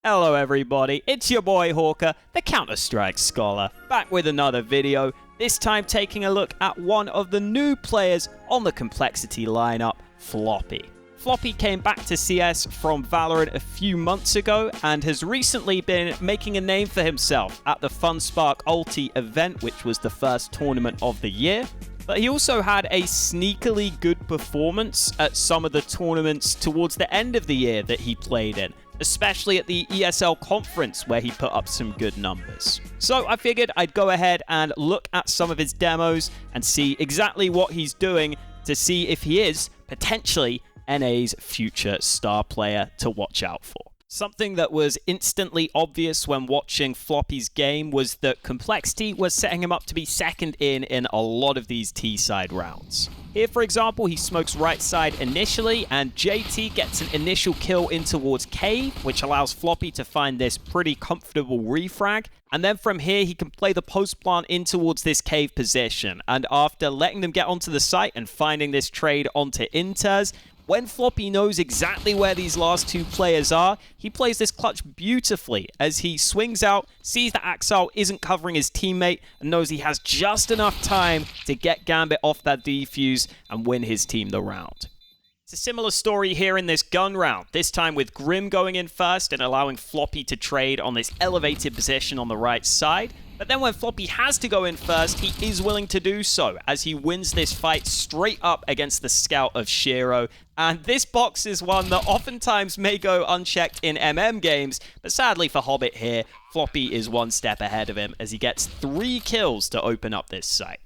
Hello everybody, it's your boy Hawka, the Counter-Strike Scholar, back with another video, this time taking a look at one of the new players on the Complexity lineup, Floppy. Floppy came back to CS from Valorant a few months ago and has recently been making a name for himself at the FunSpark Ulti event, which was the first tournament of the year. But he also had a sneakily good performance at some of the tournaments towards the end of the year that he played in, especially at the ESL conference where he put up some good numbers. So I figured I'd go ahead and look at some of his demos and see exactly what he's doing to see if he is potentially NA's future star player to watch out for. Something that was instantly obvious when watching Floppy's game was that Complexity was setting him up to be second in a lot of these T-side rounds. Here, for example, he smokes right side initially, and JT gets an initial kill in towards Cave, which allows Floppy to find this pretty comfortable refrag. And then from here, he can play the post plant in towards this Cave position. And after letting them get onto the site and finding this trade onto Inters, when Floppy knows exactly where these last two players are, he plays this clutch beautifully as he swings out, sees that Axel isn't covering his teammate, and knows he has just enough time to get Gambit off that defuse and win his team the round. It's a similar story here in this gun round, this time with Grim going in first and allowing Floppy to trade on this elevated position on the right side. But then when Floppy has to go in first, he is willing to do so, as he wins this fight straight up against the scout of Shiro. And this box is one that oftentimes may go unchecked in MM games, but sadly for Hobbit here, Floppy is one step ahead of him as he gets 3 kills to open up this site.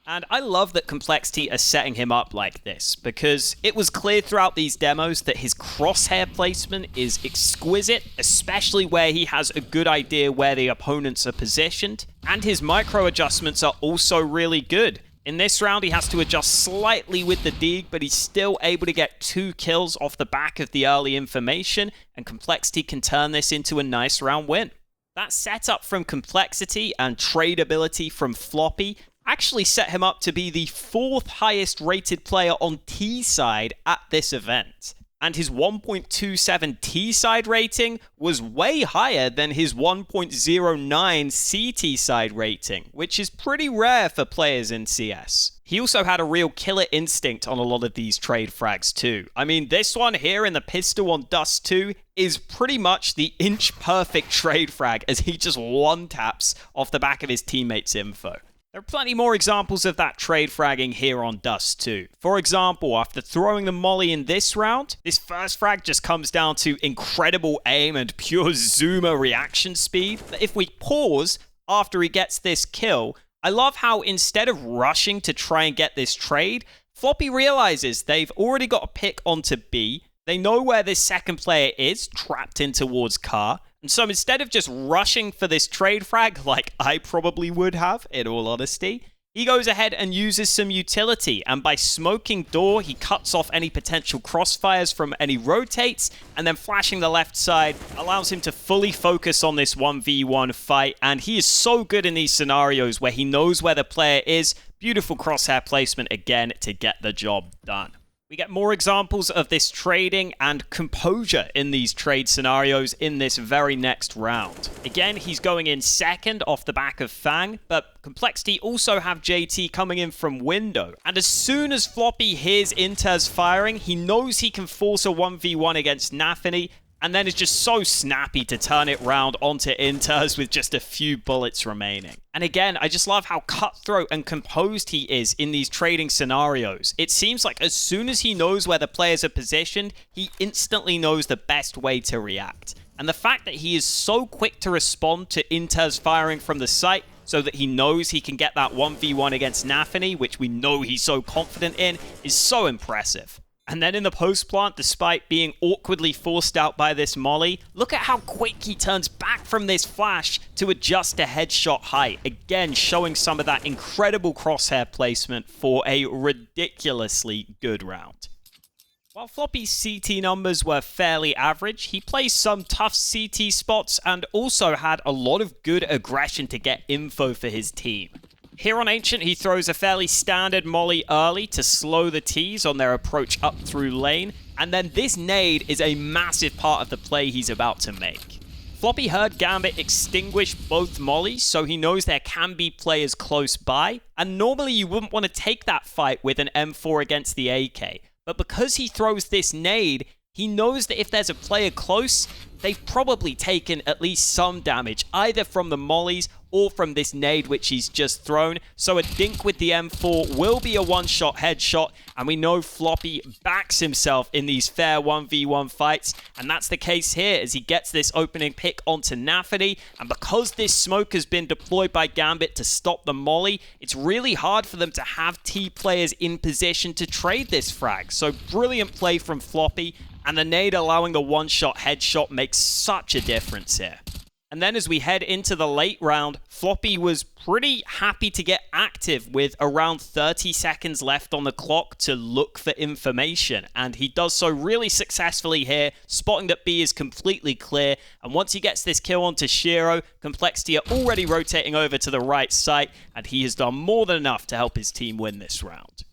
And I love that Complexity are setting him up like this, because it was clear throughout these demos that his crosshair placement is exquisite, especially where he has a good idea where the opponents are positioned, and his micro adjustments are also really good. In this round, he has to adjust slightly with the dig, but he's still able to get 2 kills off the back of the early information, and Complexity can turn this into a nice round win. That setup from Complexity and tradability from Floppy actually set him up to be the 4th highest rated player on T-side at this event. And his 1.27 T-side rating was way higher than his 1.09 CT side rating, which is pretty rare for players in CS. He also had a real killer instinct on a lot of these trade frags too. I mean, this one here in the pistol on Dust 2 is pretty much the inch-perfect trade frag as he just one-taps off the back of his teammate's info. There are plenty more examples of that trade fragging here on Dust 2. For example, after throwing the molly in this round, this first frag just comes down to incredible aim and pure zoomer reaction speed. But if we pause after he gets this kill, I love how instead of rushing to try and get this trade, Floppy realizes they've already got a pick onto B. They know where this second player is, trapped in towards car. And so instead of just rushing for this trade frag, like I probably would have, in all honesty, he goes ahead and uses some utility. And by smoking door, he cuts off any potential crossfires from any rotates, and then flashing the left side allows him to fully focus on this 1v1 fight. And he is so good in these scenarios where he knows where the player is. Beautiful crosshair placement again to get the job done. We get more examples of this trading and composure in these trade scenarios in this very next round. Again, he's going in second off the back of Fang, but Complexity also have JT coming in from window. And as soon as Floppy hears Inters firing, he knows he can force a 1v1 against Nafany, and then is just so snappy to turn it round onto Inters with just a few bullets remaining. And again, I just love how cutthroat and composed he is in these trading scenarios. It seems like as soon as he knows where the players are positioned, he instantly knows the best way to react. And the fact that he is so quick to respond to Inters firing from the site, so that he knows he can get that 1v1 against Nafany, which we know he's so confident in, is so impressive. And then in the post plant, despite being awkwardly forced out by this molly, look at how quick he turns back from this flash to adjust to headshot height. Again, showing some of that incredible crosshair placement for a ridiculously good round. While Floppy's CT numbers were fairly average, he plays some tough CT spots and also had a lot of good aggression to get info for his team. Here on Ancient, he throws a fairly standard molly early to slow the T's on their approach up through lane, and then this nade is a massive part of the play he's about to make. Floppy heard Gambit extinguish both mollies, so he knows there can be players close by, and normally you wouldn't want to take that fight with an M4 against the AK. But because he throws this nade, he knows that if there's a player close, they've probably taken at least some damage, either from the mollies or from this nade which he's just thrown. So a dink with the M4 will be a one-shot headshot, and we know Floppy backs himself in these fair 1v1 fights, and that's the case here as he gets this opening pick onto Nafany, and because this smoke has been deployed by Gambit to stop the molly, it's really hard for them to have T players in position to trade this frag. So brilliant play from Floppy, and the nade allowing the one-shot headshot makes such a difference here. And then as we head into the late round, Floppy was pretty happy to get active with around 30 seconds left on the clock to look for information. And he does so really successfully here, spotting that B is completely clear. And once he gets this kill onto Shiro, Complexity are already rotating over to the right side, and he has done more than enough to help his team win this round.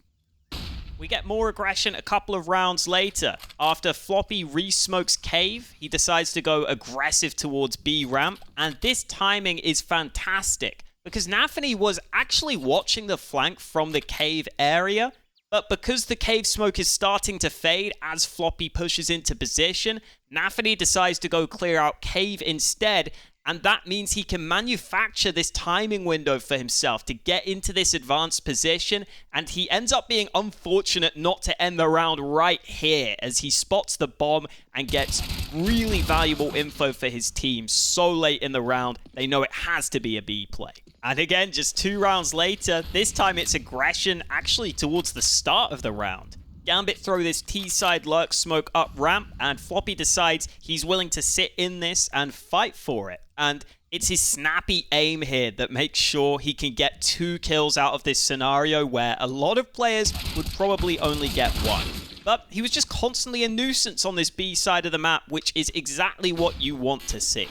We get more aggression a couple of rounds later. After Floppy re-smokes Cave, he decides to go aggressive towards B ramp, and this timing is fantastic because Nafany was actually watching the flank from the Cave area, but because the Cave smoke is starting to fade as Floppy pushes into position, Nafany decides to go clear out Cave instead, and that means he can manufacture this timing window for himself to get into this advanced position, and he ends up being unfortunate not to end the round right here as he spots the bomb and gets really valuable info for his team so late in the round. They know it has to be a B play. And again, just 2 rounds later, this time it's aggression actually towards the start of the round. Gambit throw this T-side lurk smoke up ramp, and Floppy decides he's willing to sit in this and fight for it. And it's his snappy aim here that makes sure he can get 2 kills out of this scenario where a lot of players would probably only get 1. But he was just constantly a nuisance on this B side of the map, which is exactly what you want to see.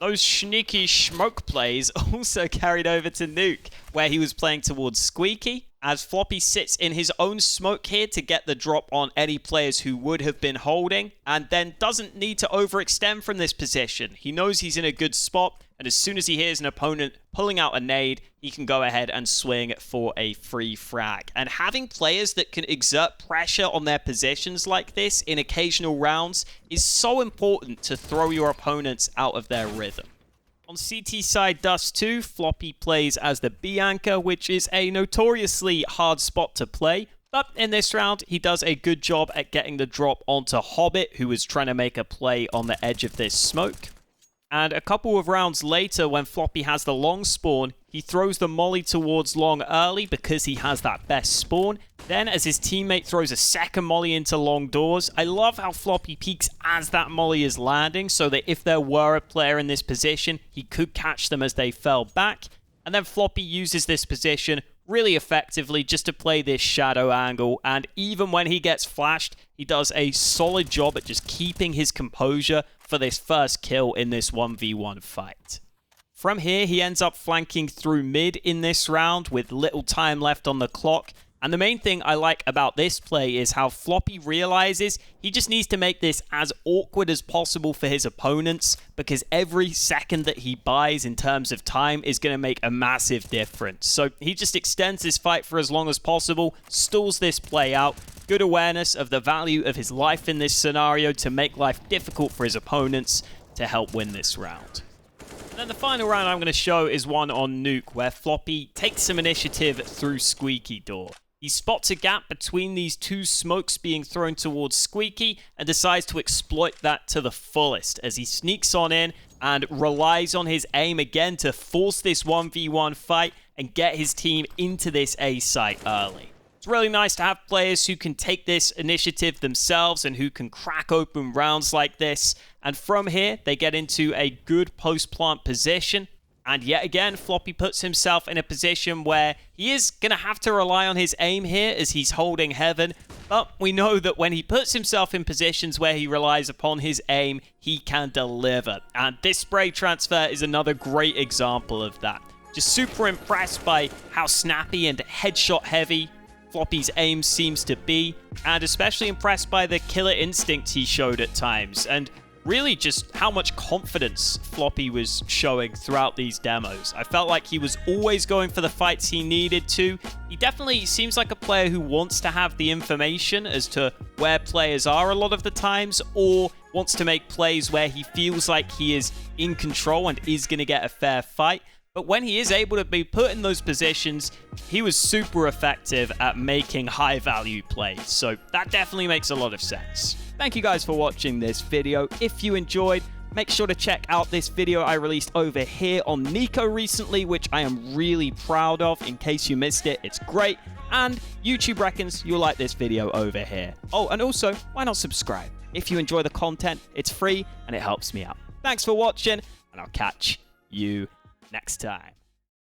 Those sneaky smoke plays also carried over to Nuke, where he was playing towards Squeaky, as Floppy sits in his own smoke here to get the drop on any players who would have been holding, and then doesn't need to overextend from this position. He knows he's in a good spot, and as soon as he hears an opponent pulling out a nade, he can go ahead and swing for a free frag. And having players that can exert pressure on their positions like this in occasional rounds is so important to throw your opponents out of their rhythm. On CT side Dust 2, Floppy plays as the B anchor, which is a notoriously hard spot to play. But in this round, he does a good job at getting the drop onto Hobbit, who is trying to make a play on the edge of this smoke. And a couple of rounds later, when Floppy has the long spawn, he throws the molly towards long early because he has that best spawn. Then, as his teammate throws a second molly into long doors, I love how Floppy peeks as that molly is landing so that if there were a player in this position, he could catch them as they fell back. And then Floppy uses this position really effectively just to play this shadow angle, and even when he gets flashed, he does a solid job at just keeping his composure for this first kill in this 1v1 fight. From here, he ends up flanking through mid in this round with little time left on the clock. And the main thing I like about this play is how Floppy realizes he just needs to make this as awkward as possible for his opponents, because every second that he buys in terms of time is going to make a massive difference. So he just extends this fight for as long as possible, stalls this play out. Good awareness of the value of his life in this scenario to make life difficult for his opponents to help win this round. And then the final round I'm going to show is one on Nuke, where Floppy takes some initiative through Squeaky Door. He spots a gap between these 2 smokes being thrown towards Squeaky and decides to exploit that to the fullest as he sneaks on in and relies on his aim again to force this 1v1 fight and get his team into this A site early. It's really nice to have players who can take this initiative themselves and who can crack open rounds like this. And from here, they get into a good post-plant position. And yet again, Floppy puts himself in a position where he is going to have to rely on his aim here as he's holding heaven. But we know that when he puts himself in positions where he relies upon his aim, he can deliver. And this spray transfer is another great example of that. Just super impressed by how snappy and headshot heavy Floppy's aim seems to be, and especially impressed by the killer instinct he showed at times. And really just how much confidence Floppy was showing throughout these demos. I felt like he was always going for the fights he needed to. He definitely seems like a player who wants to have the information as to where players are a lot of the times, or wants to make plays where he feels like he is in control and is going to get a fair fight. But when he is able to be put in those positions, he was super effective at making high-value plays. So that definitely makes a lot of sense. Thank you guys for watching this video. If you enjoyed, make sure to check out this video I released over here on Nico recently, which I am really proud of. In case you missed it, it's great. And YouTube reckons you'll like this video over here. Oh, and also, why not subscribe? If you enjoy the content, it's free and it helps me out. Thanks for watching, and I'll catch you next time.